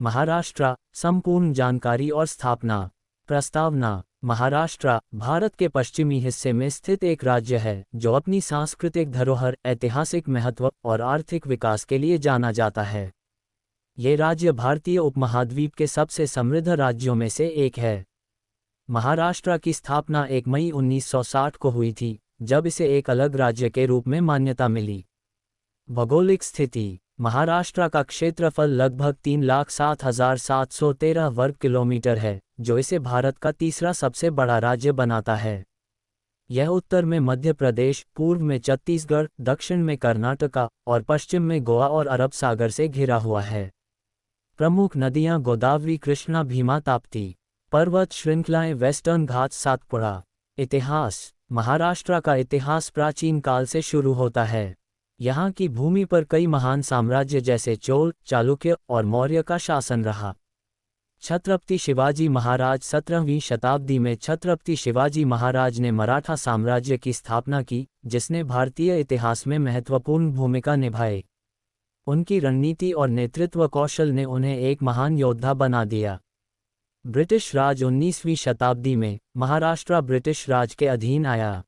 महाराष्ट्र, संपूर्ण जानकारी और स्थापना। प्रस्तावना। महाराष्ट्र भारत के पश्चिमी हिस्से में स्थित एक राज्य है जो अपनी सांस्कृतिक धरोहर, ऐतिहासिक महत्व और आर्थिक विकास के लिए जाना जाता है। ये राज्य भारतीय उपमहाद्वीप के सबसे समृद्ध राज्यों में से एक है। महाराष्ट्र की स्थापना 1 मई 1960 को हुई थी, जब इसे एक अलग राज्य के रूप में मान्यता मिली। भौगोलिक स्थिति। महाराष्ट्र का क्षेत्रफल लगभग 3,07,713 वर्ग किलोमीटर है, जो इसे भारत का तीसरा सबसे बड़ा राज्य बनाता है। यह उत्तर में मध्य प्रदेश, पूर्व में छत्तीसगढ़, दक्षिण में कर्नाटका और पश्चिम में गोवा और अरब सागर से घिरा हुआ है। प्रमुख नदियां गोदावरी, कृष्णा, भीमा, ताप्ती। पर्वत श्रृंखलाएं वेस्टर्न घाट्स, सातपुड़ा। इतिहास। महाराष्ट्र का इतिहास प्राचीन काल से शुरू होता है। यहाँ की भूमि पर कई महान साम्राज्य जैसे चोल, चालुक्य और मौर्य का शासन रहा। छत्रपति शिवाजी महाराज। 17वीं शताब्दी में छत्रपति शिवाजी महाराज ने मराठा साम्राज्य की स्थापना की, जिसने भारतीय इतिहास में महत्वपूर्ण भूमिका निभाई। उनकी रणनीति और नेतृत्व कौशल ने उन्हें एक महान योद्धा बना दिया। ब्रिटिश राज। 19वीं शताब्दी में महाराष्ट्र ब्रिटिश राज के अधीन आया।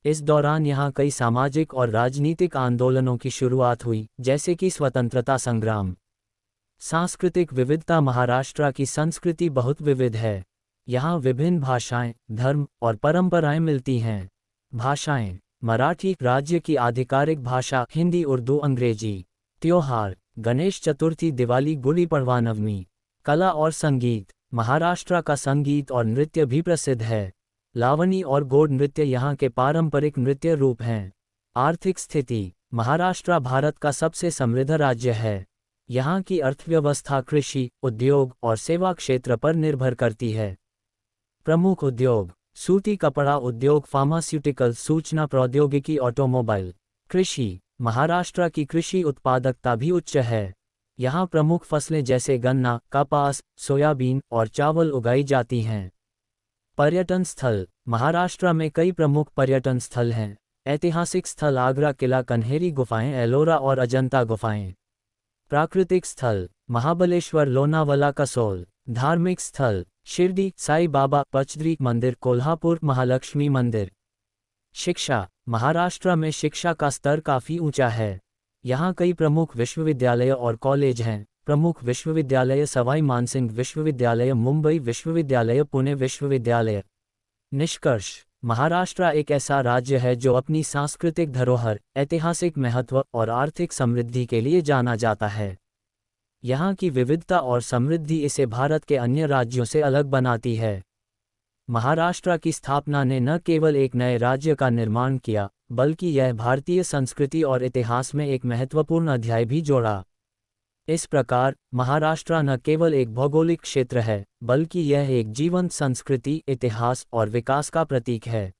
इस दौरान यहाँ कई सामाजिक और राजनीतिक आंदोलनों की शुरुआत हुई, जैसे कि स्वतंत्रता संग्राम। सांस्कृतिक विविधता। महाराष्ट्र की संस्कृति बहुत विविध है। यहाँ विभिन्न भाषाएं, धर्म और परंपराएं मिलती हैं। भाषाएं। मराठी राज्य की आधिकारिक भाषा, हिंदी, उर्दू, अंग्रेजी। त्योहार। गणेश चतुर्थी, दिवाली, गुड़ी पड़वा, नवमी। कला और संगीत। महाराष्ट्र का संगीत और नृत्य भी प्रसिद्ध है। लावनी और गौड़ नृत्य यहाँ के पारंपरिक नृत्य रूप हैं। आर्थिक स्थिति। महाराष्ट्र भारत का सबसे समृद्ध राज्य है। यहाँ की अर्थव्यवस्था कृषि, उद्योग और सेवा क्षेत्र पर निर्भर करती है। प्रमुख उद्योग। सूती कपड़ा उद्योग, फार्मास्यूटिकल, सूचना प्रौद्योगिकी, ऑटोमोबाइल। कृषि। महाराष्ट्र की कृषि उत्पादकता भी उच्च है। यहाँ प्रमुख फसलें जैसे गन्ना, कपास, सोयाबीन और चावल उगाई जाती हैं। पर्यटन स्थल। महाराष्ट्र में कई प्रमुख पर्यटन स्थल हैं। ऐतिहासिक स्थल आगरा किला, कन्हेरी गुफाएं, एलोरा और अजंता गुफाएं। प्राकृतिक स्थल महाबलेश्वर, लोनावला, कसोल। धार्मिक स्थल शिरडी, साई बाबा, पचद्री मंदिर, कोल्हापुर महालक्ष्मी मंदिर। शिक्षा। महाराष्ट्र में शिक्षा का स्तर काफ़ी ऊंचा है। यहाँ कई प्रमुख विश्वविद्यालय और कॉलेज हैं। प्रमुख विश्वविद्यालय सवाई मानसिंह विश्वविद्यालय, मुंबई विश्वविद्यालय, पुणे विश्वविद्यालय। निष्कर्ष। महाराष्ट्र एक ऐसा राज्य है जो अपनी सांस्कृतिक धरोहर, ऐतिहासिक महत्व और आर्थिक समृद्धि के लिए जाना जाता है। यहाँ की विविधता और समृद्धि इसे भारत के अन्य राज्यों से अलग बनाती है। महाराष्ट्र की स्थापना ने न केवल एक नए राज्य का निर्माण किया, बल्कि यह भारतीय संस्कृति और इतिहास में एक महत्वपूर्ण अध्याय भी जोड़ा। इस प्रकार महाराष्ट्र न केवल एक भौगोलिक क्षेत्र है, बल्कि यह एक जीवंत संस्कृति, इतिहास और विकास का प्रतीक है।